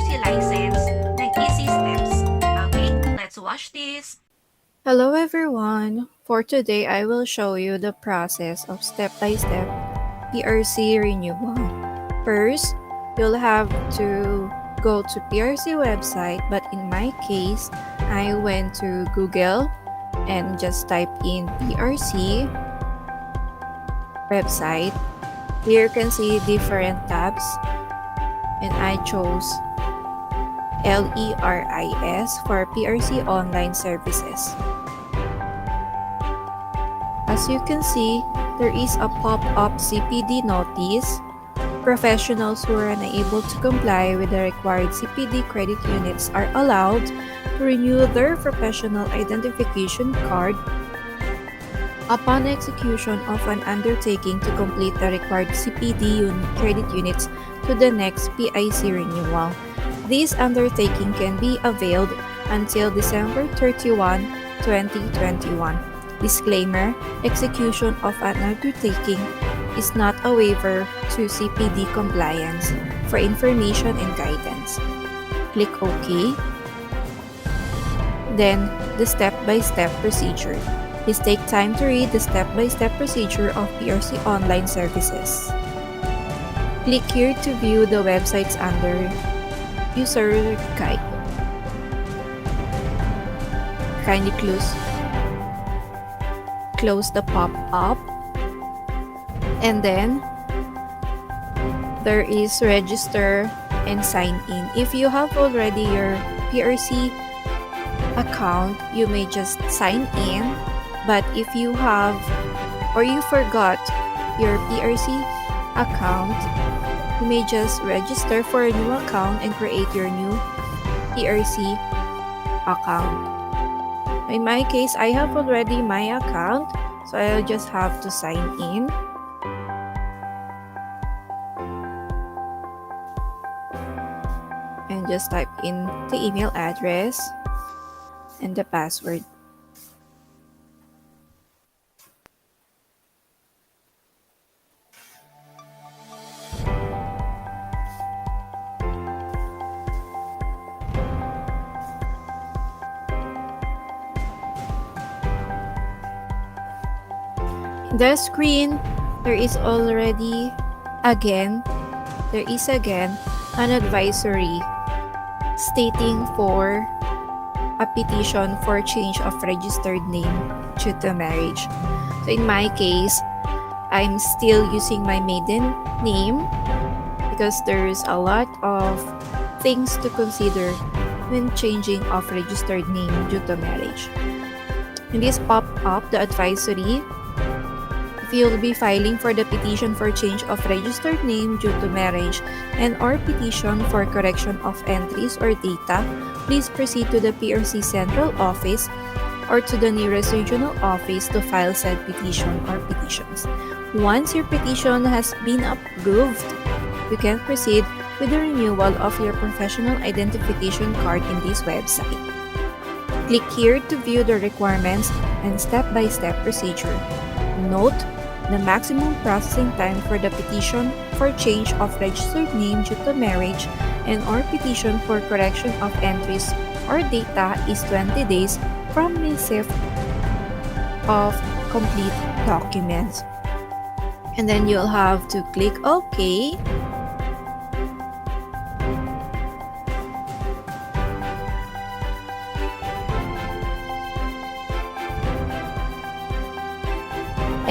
PRC license ng easy steps. Okay, let's watch this. Hello everyone! For today, I will show you the process of step-by-step PRC renewal. First, you'll have to go to PRC website, but in my case, I went to Google and just type in PRC website. Here you can see different tabs and I chose LERIS for PRC online services. As you can see, there is a pop-up CPD notice. Professionals who are unable to comply with the required CPD credit units are allowed to renew their professional identification card upon execution of an undertaking to complete the required CPD credit units to the next PIC renewal. This undertaking can be availed until December 31, 2021. Disclaimer: execution of an undertaking is not a waiver to CPD compliance. For information and guidance, click OK. Then, the step-by-step procedure. Please take time to read the step-by-step procedure of PRC online services. Click here to view the websites under User Guide. Kindly close the pop-up, and then there is register and sign in. If you have already your PRC account, you may just sign in, but if you have or you forgot your PRC account, you may just register for a new account and create your new PRC account. In my case, I have already my account, so I'll just have to sign in. And just type in the email address and the password. The screen, there is again an advisory stating for a petition for change of registered name due to marriage. So in my case, I'm still using my maiden name because there's a lot of things to consider when changing of registered name due to marriage. In this pop-up, the advisory: if you'll be filing for the petition for change of registered name due to marriage and or petition for correction of entries or data, please proceed to the PRC Central Office or to the nearest regional office to file said petition or petitions. Once your petition has been approved, you can proceed with the renewal of your professional identification card in this website. Click here to view the requirements and step-by-step procedure. Note: the maximum processing time for the petition for change of registered name due to marriage and or petition for correction of entries or data is 20 days from receipt of complete documents. And then you'll have to click OK.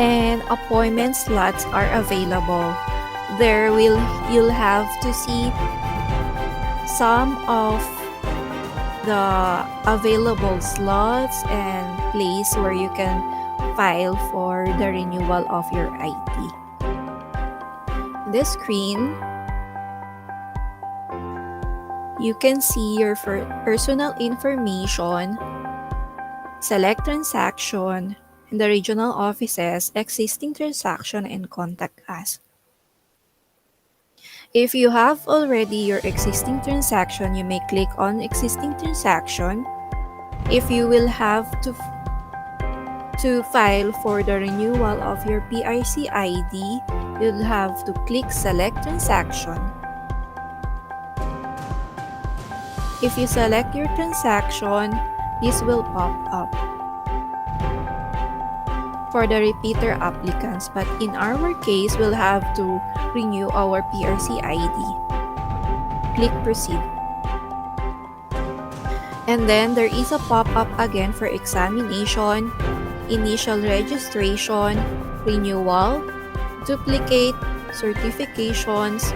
And appointment slots are available. You'll have to see some of the available slots and place where you can file for the renewal of your ID. This screen, you can see your personal information, select transaction, in the regional offices, existing transaction, and contact us. If you have already your existing transaction, you may click on existing transaction. If you will have to file for the renewal of your PRC ID, you'll have to click select transaction. If you select your transaction, this will pop up for the repeater applicants, but in our case, we'll have to renew our PRC ID. Click proceed. And then there is a pop-up again for examination, initial registration, renewal, duplicate, certifications,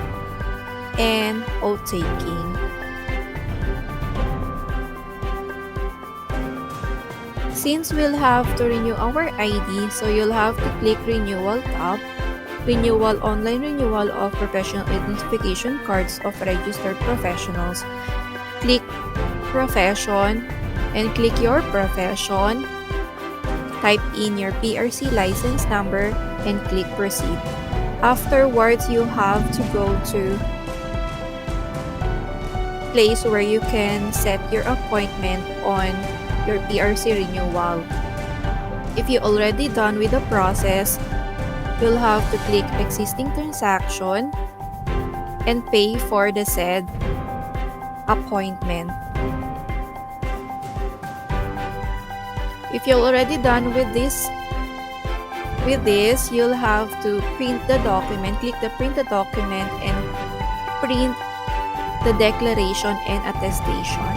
and oath taking. Since we'll have to renew our ID, so you'll have to click Renewal tab, Renewal Online Renewal of Professional Identification Cards of Registered Professionals. Click Profession and click your profession. Type in your PRC license number and click Proceed. Afterwards, you have to go to place where you can set your appointment on your PRC renewal. If you already done with the process, you'll have to click existing transaction and pay for the said appointment. If you're already done with this, you'll have to print the document, click the print the document and print the declaration and attestation.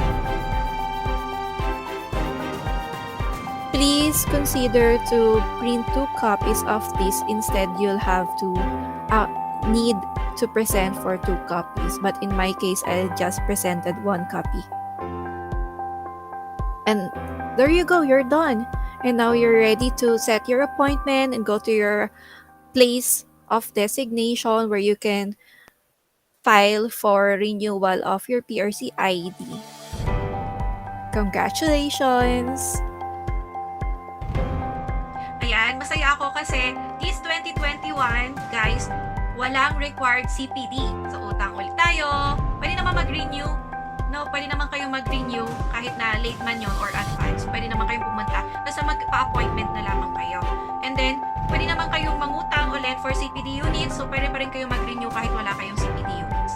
Please consider to print 2 copies of this. Instead, you'll have to need to present for 2 copies. But in my case, I just presented 1 copy. And there you go, you're done. And now you're ready to set your appointment and go to your place of designation where you can file for renewal of your PRC ID. Congratulations! Ayan, masaya ako kasi this 2021, guys, walang required CPD. So, utang ulit tayo. Pwede naman mag-renew. No, pwede naman kayong mag-renew kahit na late man yun or advance. Pwede naman kayong pumunta. Basta magpa-appointment na lamang kayo. And then, pwede naman kayong mangutang ulit for CPD units. So, pwede pa rin kayong mag-renew kahit wala kayong CPD units.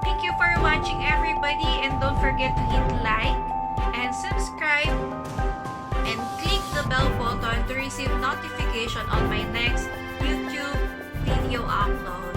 Thank you for watching, everybody. And don't forget to hit like and subscribe and click the bell button to receive notification on my next YouTube video upload.